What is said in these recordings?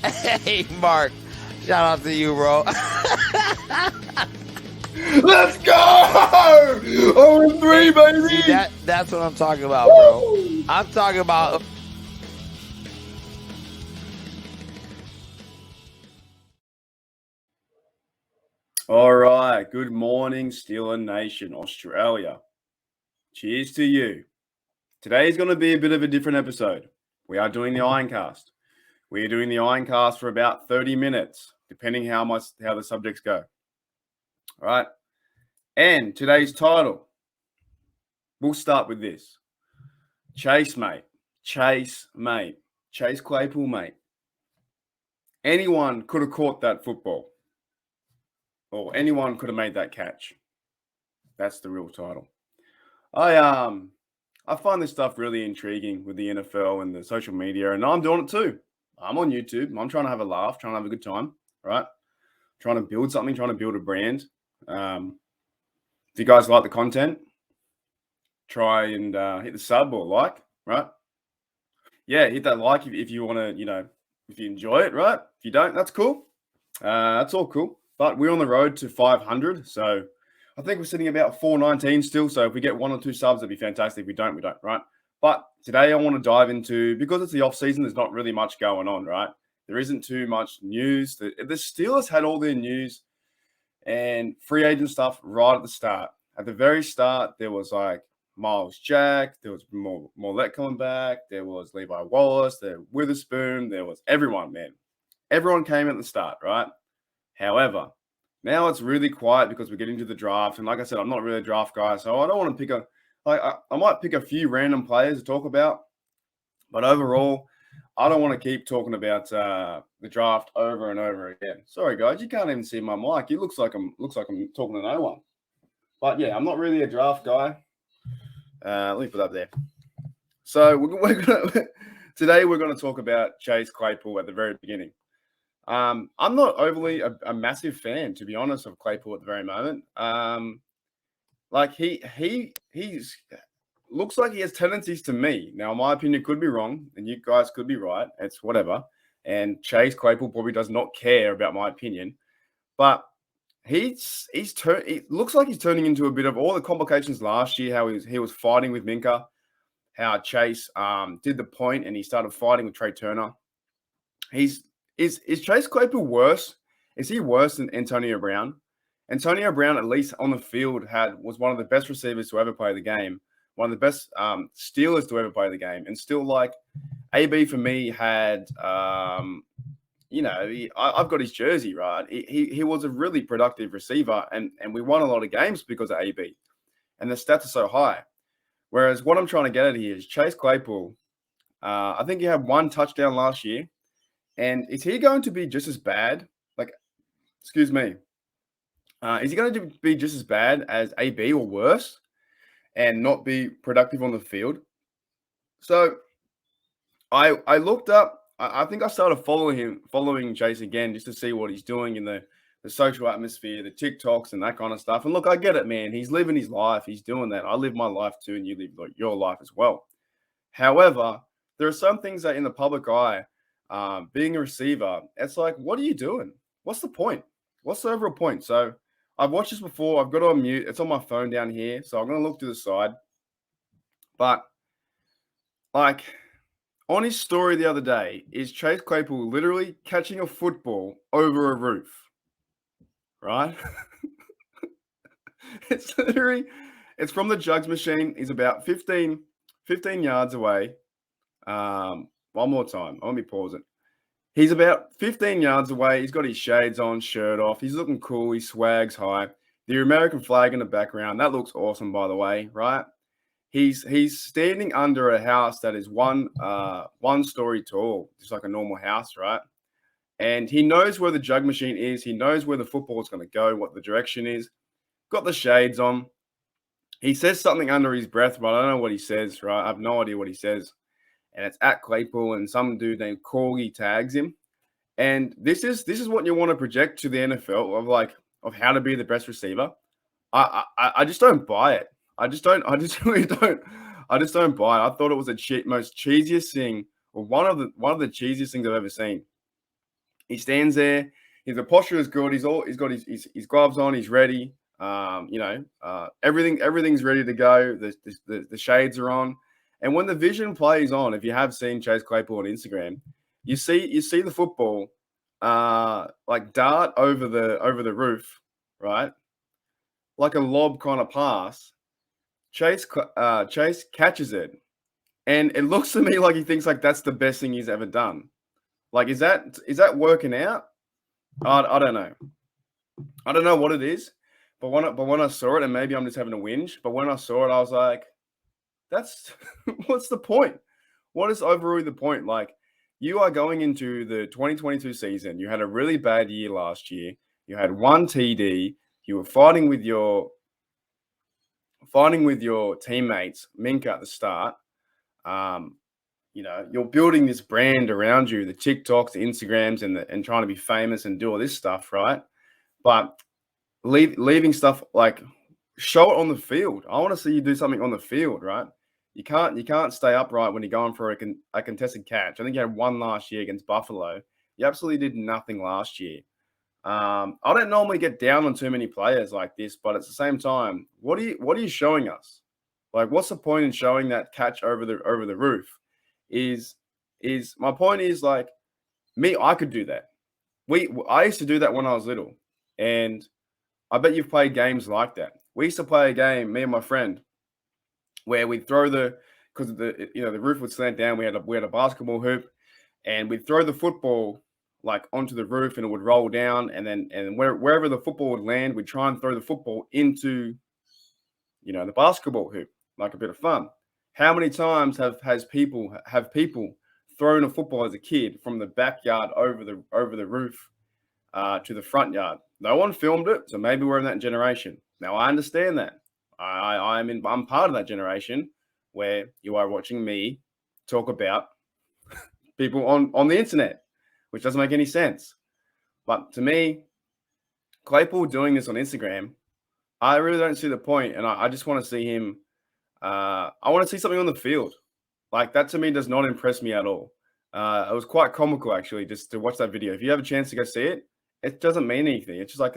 Hey, Mark. Shout out to you, bro. Let's go! 0-3, baby! See, that's what I'm talking about, bro. I'm talking about... All right. Good morning, Steeler Nation, Australia. Cheers to you. Today is going to be a bit of a different episode. We are doing the Ironcast. We are doing the Ironcast for about 30 minutes, depending how the subjects go. All right. And today's title, we'll start with this. Chase, mate. Chase Claypool, mate. Anyone could have caught that football. Or anyone could have made that catch. That's the real title. I find this stuff really intriguing with the NFL and the social media, and I'm doing it too. I'm on YouTube. I'm trying to have a laugh, trying to have a good time, right? Trying to build something, trying to build a brand. If you guys like the content, try and hit the sub or like, right? Yeah, hit that like if you want to, if you enjoy it, right? If you don't, that's cool. That's all cool. But we're on the road to 500, so I think we're sitting about 419 still. So if we get 1 or 2 subs, that'd be fantastic. If we don't, right? But today I want to dive into, because it's the off season, there's not really much going on, right? There isn't too much news. The Steelers had all their news and free agent stuff right at the start. At the very start, there was like Miles Jack, there was Mollett coming back, there was Levi Wallace, there was Witherspoon, there was everyone, man. Everyone came at the start, right? However, now it's really quiet because we're getting to the draft. And like I said, I'm not really a draft guy, so I don't want to pick I might pick a few random players to talk about. But overall, I don't want to keep talking about the draft over and over again. Sorry, guys, you can't even see my mic. It looks like I'm talking to no one. But yeah, I'm not really a draft guy. Let me put up there. So today we're going to talk about Chase Claypool at the very beginning. I'm not overly a massive fan, to be honest, of Claypool at the very moment. Like he's looks like he has tendencies to me. Now, my opinion could be wrong, and you guys could be right. It's whatever. And Chase Claypool probably does not care about my opinion, but it looks like he's turning into a bit of all the complications last year. How he was fighting with Minka, how Chase did the point and he started fighting with Trey Turner. Is Chase Claypool worse? Is he worse than Antonio Brown? Antonio Brown, at least on the field, was one of the best receivers to ever play the game, one of the best Steelers to ever play the game, and still, like, AB for me had, I've got his jersey, right? He was a really productive receiver, and we won a lot of games because of AB, and the stats are so high. Whereas what I'm trying to get at here is Chase Claypool. I think he had 1 touchdown last year. And is he going to be just as bad? Excuse me. Is he going to be just as bad as AB or worse and not be productive on the field? So I looked up. I think I started following Chase again just to see what he's doing in the social atmosphere, the TikToks and that kind of stuff. And look, I get it, man. He's living his life. He's doing that. I live my life too, and you live your life as well. However, there are some things that in the public eye, being a receiver, it's like, what are you doing? What's the point? What's the overall point? So I've watched this before. I've got it on mute. It's on my phone down here. So I'm going to look to the side. But like on his story the other day, is Chase Claypool literally catching a football over a roof, right? It's from the jugs machine. He's about 15 yards away. One more time. Let me pause it. He's about 15 yards away. He's got his shades on, shirt off. He's looking cool. He swags high. The American flag in the background. That looks awesome, by the way, right? He's standing under a house that is one story tall, just like a normal house, right? And he knows where the jug machine is. He knows where the football is going to go, what the direction is. Got the shades on. He says something under his breath, but I don't know what he says, right? I have no idea what he says. And it's at Claypool, and some dude named Corgi tags him. And this is what you want to project to the NFL of how to be the best receiver. I just don't buy it. I just don't. I just really don't. I just don't buy it. I thought it was the most cheesiest thing, or one of the cheesiest things I've ever seen. He stands there. The posture is good. He's got his gloves on. He's ready. Everything's ready to go. The shades are on. And when the vision plays on, if you have seen Chase Claypool on Instagram, you see the football like dart over the roof, right? Like a lob kind of pass. Chase catches it, and it looks to me like he thinks like that's the best thing he's ever done. Like, is that working out? I don't know. I don't know what it is, but when I saw it, and maybe I'm just having a whinge, but when I saw it, I was like, that's what's the point? What is overall the point? Like, you are going into the 2022 season. You had a really bad year last year. You had one TD. You were fighting with your teammates, Minkah, at the start. You're building this brand around you, the TikToks, the Instagrams, and trying to be famous and do all this stuff, right? But leaving stuff like show it on the field. I want to see you do something on the field, right? You can't stay upright when you're going for a contested catch. I think you had one last year against Buffalo. You absolutely did nothing last year. I don't normally get down on too many players like this, but at the same time, what are you showing us? Like, what's the point in showing that catch over the roof? Is my point is, like, me, I could do that. I used to do that when I was little, and I bet you've played games like that. We used to play a game, me and my friend, where we'd throw because the roof would slant down. We had a basketball hoop, and we'd throw the football like onto the roof, and it would roll down, and wherever the football would land, we'd try and throw the football into the basketball hoop, like a bit of fun. How many times have people thrown a football as a kid from the backyard over the roof to the front yard? No one filmed it, so maybe we're in that generation. Now I understand that. I'm part of that generation where you are watching me talk about people on the internet, which doesn't make any sense. But to me, Claypool doing this on Instagram, I really don't see the point, and I just want to see him. I want to see something on the field. Like, that to me does not impress me at all. It was quite comical, actually, just to watch that video. If you have a chance to go see it, it doesn't mean anything. It's just like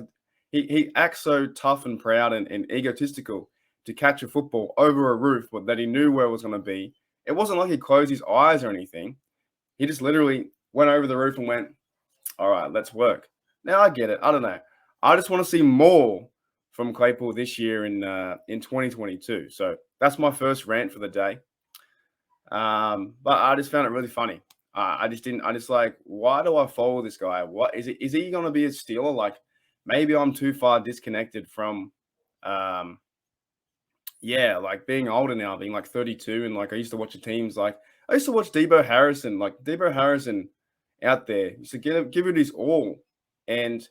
he acts so tough and proud and egotistical to catch a football over a roof that he knew where it was going to be. It wasn't like he closed his eyes or anything. He just literally went over the roof and went, all right, let's work. Now I get it. I don't know. I just want to see more from Claypool this year in 2022. So that's my first rant for the day. But I just found it really funny. I just like, why do I follow this guy? What is it? Is he going to be a Steeler? Like, maybe I'm too far disconnected from, like being older now, being like 32. And like, I used to watch the teams. Like, I used to watch Debo Harrison out there. He used to give it his all. And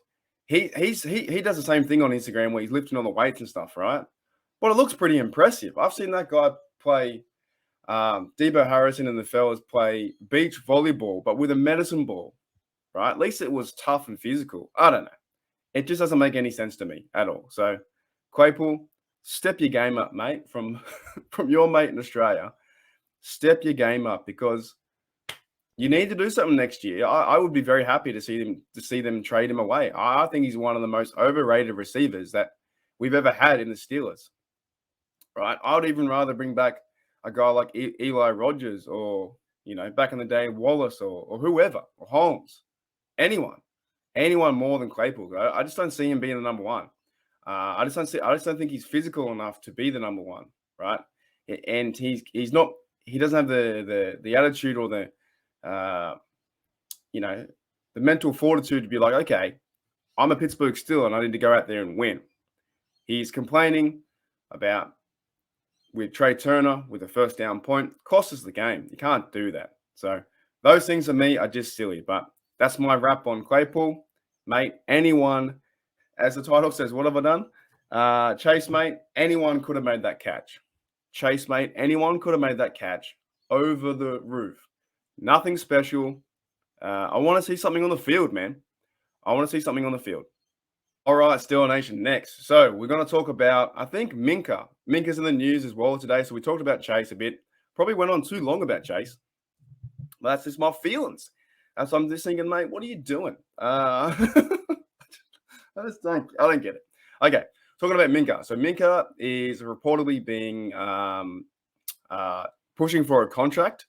he does the same thing on Instagram where he's lifting on the weights and stuff, right? But it looks pretty impressive. I've seen that guy play, Debo Harrison and the fellas play beach volleyball, but with a medicine ball, right? At least it was tough and physical. I don't know. It just doesn't make any sense to me at all. So, Claypool, step your game up, mate, from your mate in Australia. Step your game up, because you need to do something next year. I would be very happy to see them trade him away. I think he's one of the most overrated receivers that we've ever had in the Steelers. Right? I would even rather bring back a guy like Eli Rogers, or back in the day, Wallace, or whoever, or Holmes, anyone more than Claypool. I just don't see him being the number one. I just don't think he's physical enough to be the number one, right? And he's not. He doesn't have the attitude or the mental fortitude to be like, okay, I'm a Pittsburgh Steeler and I need to go out there and win. He's complaining about with Trey Turner with a first down point, cost us the game. You can't do that. So those things for me are just silly. But that's my wrap on Claypool. Mate, anyone, as the title says, what have I done? Chase, mate, anyone could have made that catch. Chase, mate, anyone could have made that catch over the roof. Nothing special. I want to see something on the field, man. I want to see something on the field. All right, Steel Nation next. So we're going to talk about, I think, Minka. Minka's in the news as well today. So we talked about Chase a bit. Probably went on too long about Chase. But that's just my feelings. And so I'm just thinking, mate, what are you doing? I don't get it. Okay, talking about Minka. So Minka is reportedly being pushing for a contract.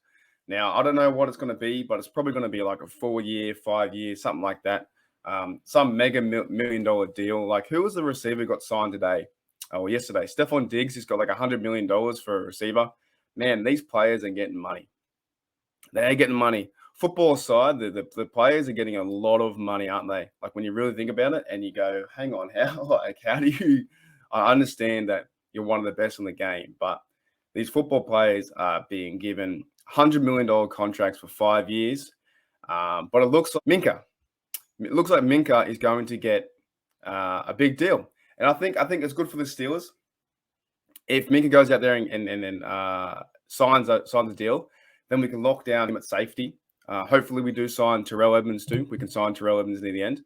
Now, I don't know what it's going to be, but it's probably going to be like a 4-year, 5-year, something like that. Some mega $1 million deal. Like, who was the receiver who got signed today? Oh, yesterday. Stephon Diggs has got like $100 million for a receiver. Man, these players are getting money. They're getting money. Football aside, the players are getting a lot of money, aren't they? Like, when you really think about it and you go, hang on, how do you? I understand that you're one of the best in the game, but these football players are being given $100 million contracts for 5 years. But it looks like Minka is going to get a big deal, and I think it's good for the Steelers if Minka goes out there and signs a deal. Then we can lock down him at safety. Hopefully, we do sign Terrell Edmonds too. We can sign Terrell Edmonds near the end,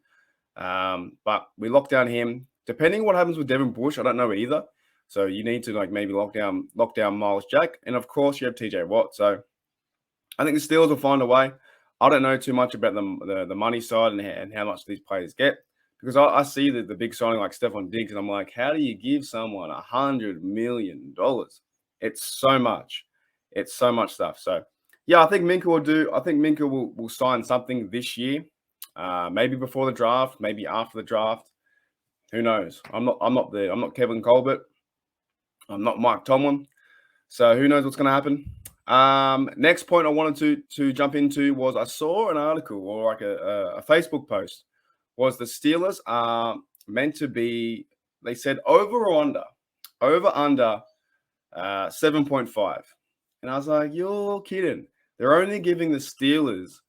but we lock down him. Depending on what happens with Devin Bush, I don't know either. So you need to like maybe lock down Miles Jack, and of course you have TJ Watt. So I think the Steelers will find a way. I don't know too much about the money side and how much these players get, because I see the big signing like Stephon Diggs, and I'm like, how do you give someone $100 million? It's so much. It's so much stuff. So yeah, I think Minka will do. I think Minka will sign something this year, maybe before the draft, maybe after the draft. Who knows? I'm not Kevin Colbert. I'm not Mike Tomlin. So who knows what's going to happen? Next point I wanted to jump into was I saw an article or like a Facebook post was the Steelers are meant to be, they said over under 7.5. And I was like, you're kidding. They're only giving the Steelers,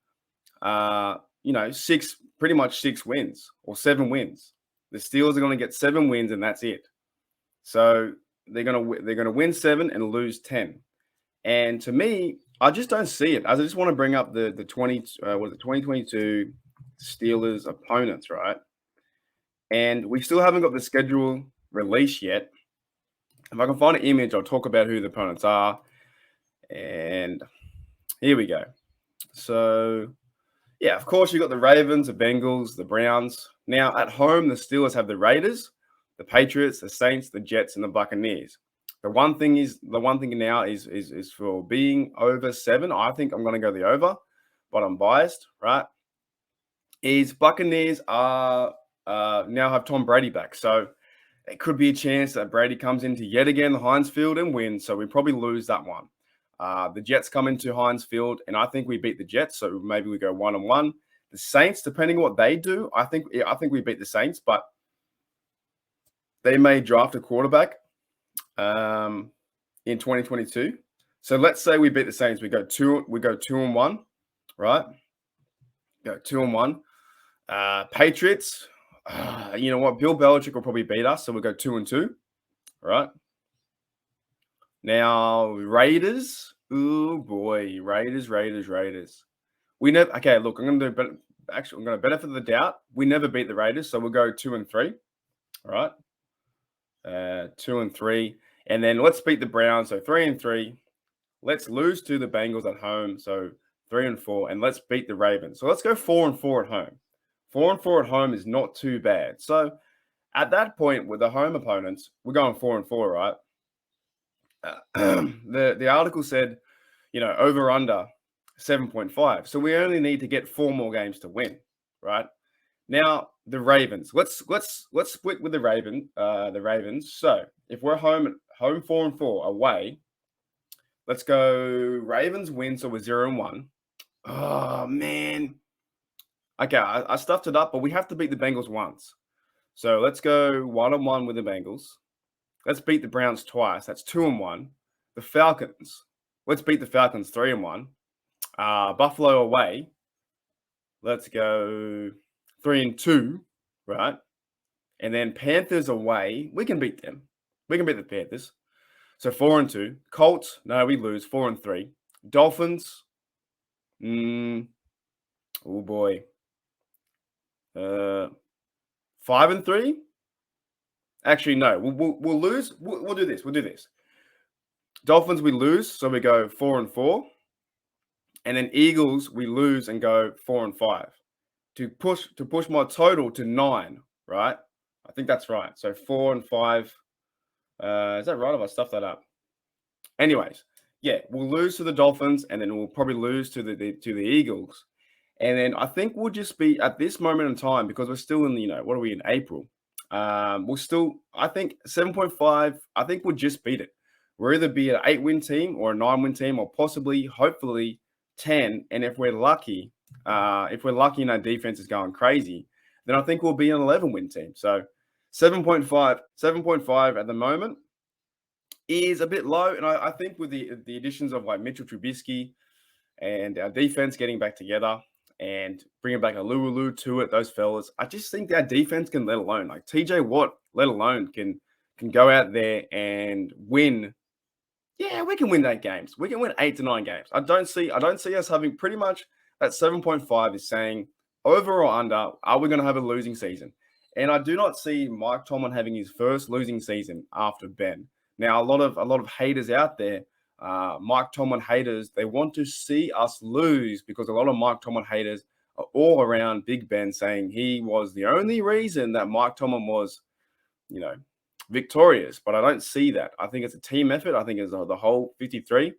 pretty much 6 wins or 7 wins. The Steelers are going to get 7 wins and that's it. So they're gonna win 7 and lose 10. And to me, I just don't see it. I just want to bring up the 2022 Steelers opponents, right? And we still haven't got the schedule released yet. If I can find an image, I'll talk about who the opponents are. And here we go. So, yeah, of course, you've got the Ravens, the Bengals, the Browns. Now, at home, the Steelers have the Raiders, the Patriots, the Saints, the Jets, and the Buccaneers. The one thing now is for being over 7. I think I'm going to go the over, but I'm biased, right? Is Buccaneers are now have Tom Brady back, so it could be a chance that Brady comes into yet again the Heinz Field and wins. So we probably lose that one. The Jets come into Heinz Field, and I think we beat the Jets, so maybe we go 1-1. The Saints, depending on what they do, I think we beat the Saints, but they may draft a quarterback in 2022. So let's say we beat the Saints. We go 2-1, right? Go 2-1. Patriots. You know what? Bill Belichick will probably beat us, so we'll go 2-2, right? Now Raiders. Oh boy, Raiders. We never. Okay, look, I'm going to benefit the doubt. We never beat the Raiders, so we'll go 2-3. All right. 2-3, and then let's beat the Browns. So 3-3. Let's lose to the Bengals at home. So 3-4, and let's beat the Ravens. So let's go 4-4 at home. 4-4 at home is not too bad. So at that point, with the home opponents, we're going 4-4, right? The article said, over under 7.5. So we only need to get 4 more games to win, right? Now the Ravens. Let's split with the Ravens. So if we're home 4-4 away, let's go Ravens win. So we're 0-1. Oh man. Okay, I stuffed it up, but we have to beat the Bengals once. So let's go 1-1 with the Bengals. Let's beat the Browns twice. That's 2-1. The Falcons. Let's beat the Falcons 3-1. Buffalo away. Let's go 3-2, right? And then Panthers away. We can beat them. We can beat the Panthers. So 4-2. Colts. No, we lose. 4-3. Dolphins. Oh boy. 5-3. Actually, no. We'll lose. We'll do this. We'll do this. Dolphins, we lose, so we go 4-4. And then Eagles, we lose and go 4-5 to push my total to 9. Right? I think that's right. So 4-5. Is that right? If I stuffed that up? Anyways, yeah, we'll lose to the Dolphins, and then we'll probably lose to the Eagles. And then I think we'll just be at this moment in time, because we're still in, what are we in April? We'll still, I think 7.5, I think we'll just beat it. We'll either be an 8-win team or a 9-win team, or possibly, hopefully 10. And if we're lucky and our defense is going crazy, then I think we'll be an 11-win team. So 7.5 at the moment is a bit low. And I think with the additions of like Mitchell Trubisky and our defense getting back together and bringing back a Lualu to it, those fellas, I just think our defense can let alone. Like TJ Watt, let alone, can go out there and win. Yeah, we can win 8 games. We can win 8 to 9 games. I don't see us having pretty much that 7.5 is saying over or under, are we going to have a losing season? And I do not see Mike Tomlin having his first losing season after Ben. Now, a lot of haters out there, Mike Tomlin haters, they want to see us lose because a lot of Mike Tomlin haters are all around Big Ben saying he was the only reason that Mike Tomlin was, victorious. But I don't see that. I think it's a team effort. I think it's the whole 53,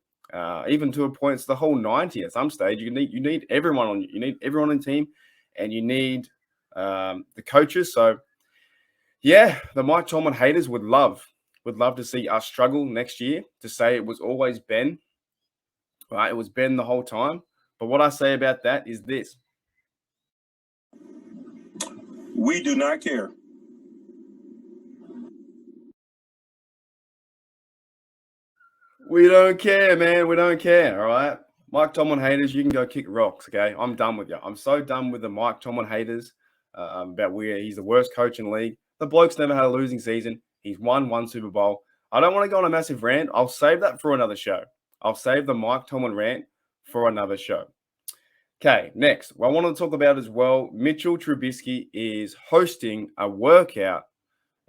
even to a point, it's the whole 90 at some stage. You need everyone on the team, and you need the coaches. So yeah, the Mike Tomlin haters would love to see us struggle next year, to say it was always Ben, right? It was Ben the whole time. But what I say about that is this: we do not care. We don't care, man. We don't care, all right? Mike Tomlin haters, you can go kick rocks, okay? I'm done with you. I'm so done with the Mike Tomlin haters about he's the worst coach in the league. The bloke's never had a losing season. He's won 1 Super Bowl. I don't want to go on a massive rant. I'll save that for another show. I'll save the Mike Tomlin rant for another show. Okay, next. What I want to talk about as well, Mitchell Trubisky is hosting a workout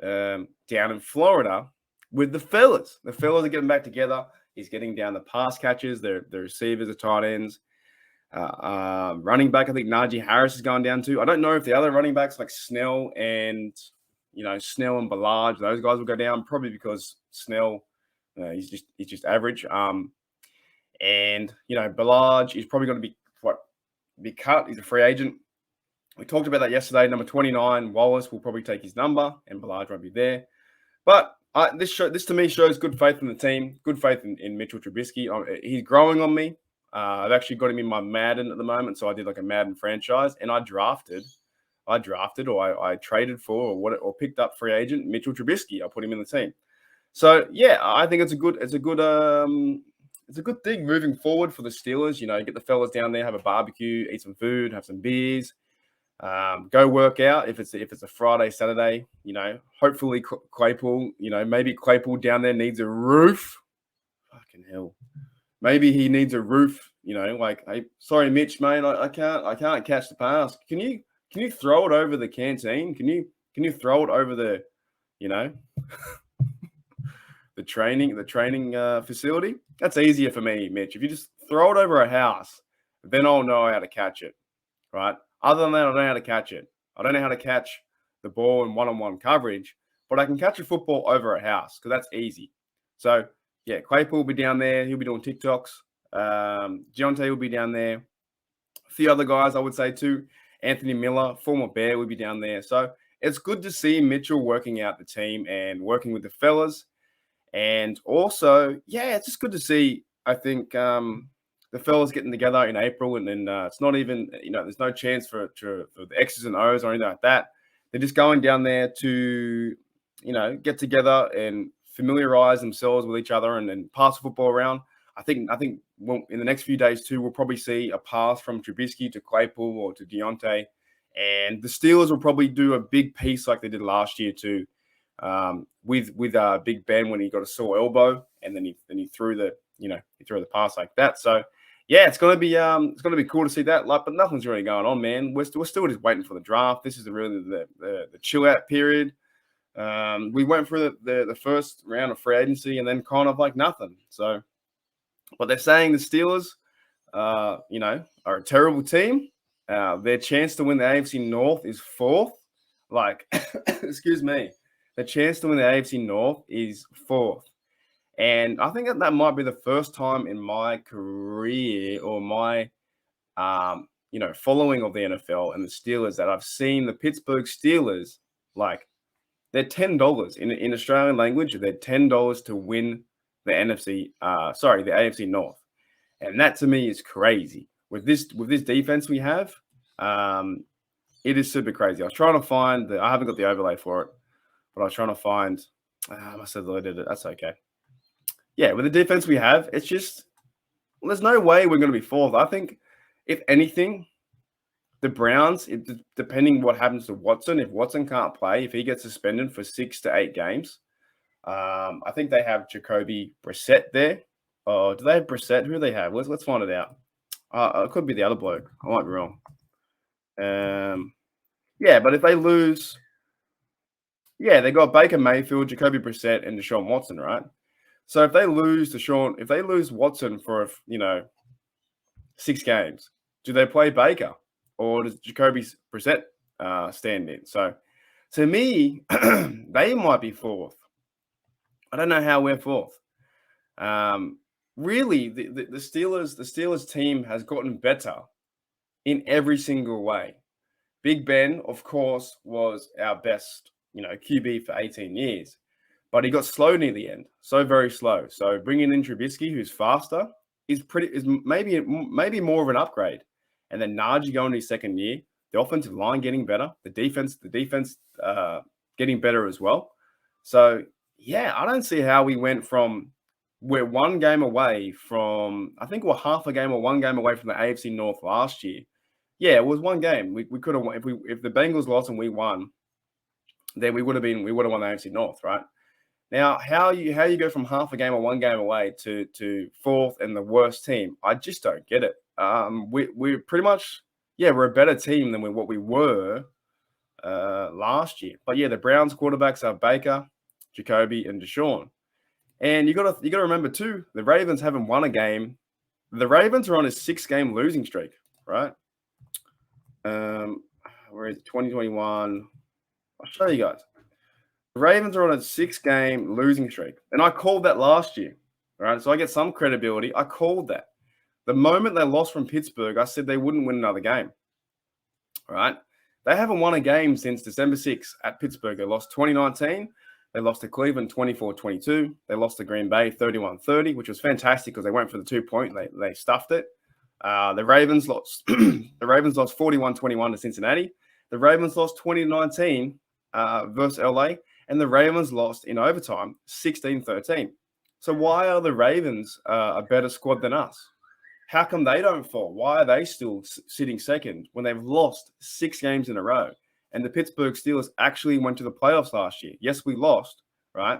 down in Florida with the fellas. The fellas are getting back together. He's getting down the pass catchers, the receivers, the tight ends. Running back, I think Najee Harris is going down too. I don't know if the other running backs like Snell and Ballage, those guys will go down, probably because Snell, he's just average. And Ballage is probably going to be cut. He's a free agent. We talked about that yesterday. Number 29, Wallace will probably take his number, and Ballage won't be there. But this to me shows good faith in the team, good faith in Mitchell Trubisky. He's growing on me. I've actually got him in my Madden at the moment, so I did like a Madden franchise, and I drafted, or I traded for, or picked up free agent Mitchell Trubisky. I put him in the team. So yeah, I think it's a good thing moving forward for the Steelers. Get the fellas down there, have a barbecue, eat some food, have some beers. Go work out if it's a Friday, Saturday, hopefully Claypool, maybe Claypool down there needs a roof. Fucking hell. Maybe he needs a roof, like, hey, sorry, Mitch, mate, I can't catch the pass. Can you throw it over the canteen? Can you throw it over the, the training facility? That's easier for me, Mitch. If you just throw it over a house, then I'll know how to catch it, right? Other than that, I don't know how to catch it. I don't know how to catch the ball in one-on-one coverage, but I can catch a football over a house because that's easy. So, yeah, Claypool will be down there. He'll be doing TikToks. Deontay will be down there. A few other guys, I would say, too. Anthony Miller, former Bear, will be down there. So, it's good to see Mitchell working out the team and working with the fellas. And also, yeah, it's just good to see, I think, the fellas getting together in April, and then it's not even, there's no chance for the X's and O's or anything like that. They're just going down there to, get together and familiarize themselves with each other and then pass the football around. I think in the next few days too, we'll probably see a pass from Trubisky to Claypool or to Deontay, and the Steelers will probably do a big piece like they did last year too, with Big Ben when he got a sore elbow, and then he threw the pass like that. So yeah, it's gonna be cool to see that. Like, but nothing's really going on, man. We're still just waiting for the draft. This is really the chill out period. We went through the first round of free agency and then kind of like nothing. So, but they're saying the Steelers, are a terrible team. Their chance to win the AFC North is 4th. Like, excuse me, the chance to win the AFC North is 4th. And I think that might be the first time in my career or my, following of the NFL and the Steelers that I've seen the Pittsburgh Steelers, like, they're $10 in Australian language. They're $10 to win the the AFC North, and that to me is crazy. With this defense we have, it is super crazy. I was trying to find I haven't got the overlay for it, but I was trying to find. I must have deleted it. That's okay. Yeah, with the defense we have, it's just there's no way we're going to be 4th. I think if anything, the Browns, depending what happens to Watson, if Watson can't play, if he gets suspended for 6 to 8 games, I think they have Jacoby Brissett there. Oh, do they have Brissett? Who do they have? Let's find it out. It could be the other bloke. I might be wrong. Yeah, but if they lose, they got Baker Mayfield, Jacoby Brissett, and Deshaun Watson, right? So if they lose Watson for 6 games, do they play Baker? Or does Jacoby Brissett stand in? So, to me, they might be 4th. I don't know how we're 4th. Really, the Steelers team has gotten better in every single way. Big Ben, of course, was our best, QB for 18 years, but he got slow near the end, so very slow. So bringing in Trubisky, who's faster, is maybe more of an upgrade. And then Najee going to his second year, the offensive line getting better, the defense getting better as well. So, yeah, I don't see how we went from we're 1 game away from, I think we're half a game or 1 game away from the AFC North last year. Yeah, it was 1 game. We could have won. If the Bengals lost and we won, then we would have won the AFC North, right? Now, how you go from half a game or 1 game away to 4th and the worst team, I just don't get it. We're pretty much, we're a better team than what we were last year. But yeah, the Browns quarterbacks are Baker, Jacoby, and Deshaun. And you got to remember too, the Ravens haven't won a game. The Ravens are on a 6-game losing streak, right? Where is it? 2021. I'll show you guys. The Ravens are on a 6-game losing streak, and I called that last year, right? So I get some credibility. I called that. The moment they lost from Pittsburgh, I said they wouldn't win another game, right? They haven't won a game since December 6th at Pittsburgh. They lost 2019. They lost to Cleveland 24-22. They lost to Green Bay 31-30, which was fantastic because they went for the 2-point. They stuffed it. The Ravens lost. The Ravens lost 41-21 to Cincinnati. The Ravens lost 20-19 versus LA, and the Ravens lost in overtime 16-13. So why are the Ravens a better squad than us? How come they don't fall? Why are they still sitting second when they've lost 6 games in a row? And the Pittsburgh Steelers actually went to the playoffs last year. Yes, we lost, right?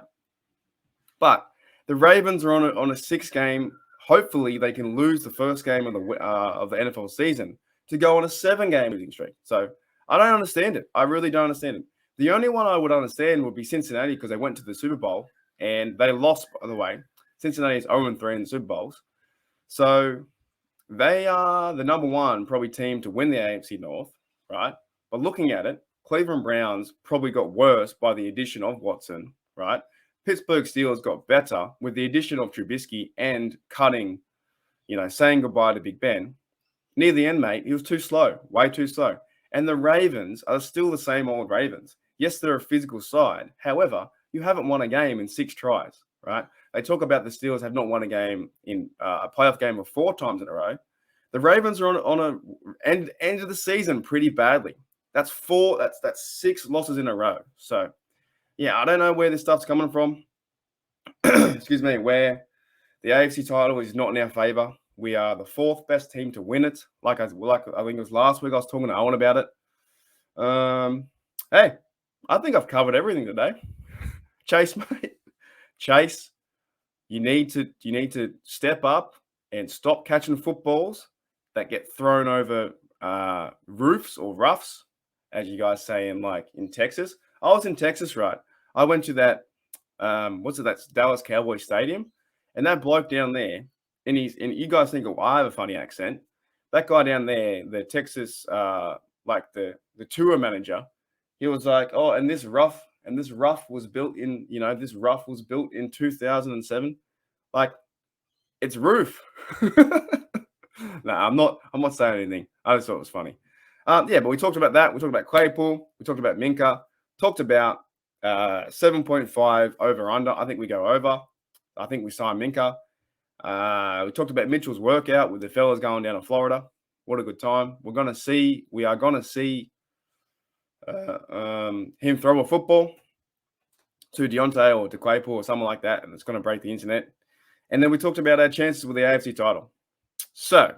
But the Ravens are on a 6-game. Hopefully, they can lose the first game of the NFL season to go on a 7-game losing streak. So I don't understand it. I really don't understand it. The only one I would understand would be Cincinnati because they went to the Super Bowl and they lost, by the way. Cincinnati is 0-3 in the Super Bowls. So they are the number 1 probably team to win the AFC North, right? But looking at it, Cleveland Browns probably got worse by the addition of Watson, right? Pittsburgh Steelers got better with the addition of Trubisky and cutting, saying goodbye to Big Ben. Near the end, mate, he was too slow, way too slow. And the Ravens are still the same old Ravens. Yes, they're a physical side. However, you haven't won a game in 6 tries, right? They talk about the Steelers have not won a game in a playoff game of 4 times in a row. The Ravens are on a end of the season pretty badly. That's 6 losses in a row. So, yeah, I don't know where this stuff's coming from. Excuse me, where the AFC title is not in our favor. We are the 4th best team to win it. Like I think it was last week I was talking to Owen about it. Hey, I think I've covered everything today. Chase, mate. Chase, you need to step up and stop catching footballs that get thrown over roofs or roughs, as you guys say in Texas. I was in Texas, right? I went to that that's Dallas Cowboys Stadium, and that bloke down there, and you guys think, oh, I have a funny accent. That guy down there, the Texas the tour manager, he was like, oh, and this rough was built in, this rough was built in 2007. Like, it's roof. No, I'm not saying anything. I just thought it was funny. But we talked about that. We talked about Claypool. We talked about Minka. Talked about 7.5 over under. I think we go over. I think we sign Minka. We talked about Mitchell's workout with the fellas going down to Florida. What a good time. We are going to see him throw a football to Deontay or to Claypool or something like that, and it's going to break the internet. And then we talked about our chances with the AFC title. So,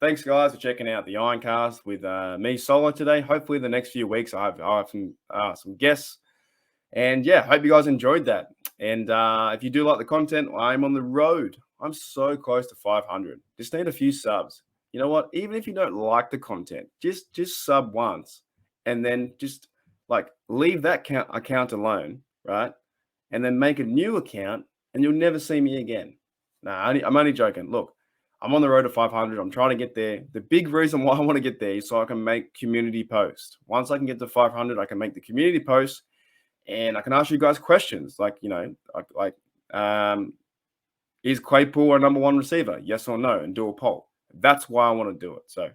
thanks, guys, for checking out the Ironcast with me solo today. Hopefully, the next few weeks, I have some guests. And, hope you guys enjoyed that. And if you do like the content, I'm on the road. I'm so close to 500. Just need a few subs. You know what? Even if you don't like the content, just sub once. And then just, leave that account alone, right? And then make a new account, and you'll never see me again. Nah, I'm only joking. Look, I'm on the road to 500. I'm trying to get there. The big reason why I want to get there is so I can make community posts. Once I can get to 500, I can make the community posts, and I can ask you guys questions is Claypool our number one receiver? Yes or no? And do a poll. That's why I want to do it. So,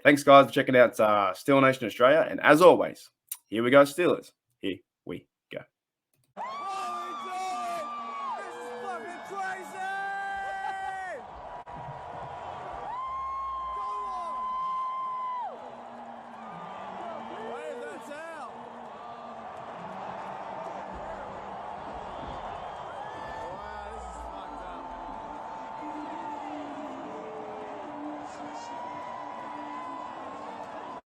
thanks, guys, for checking out Steel Nation Australia. And as always, here we go, Steelers.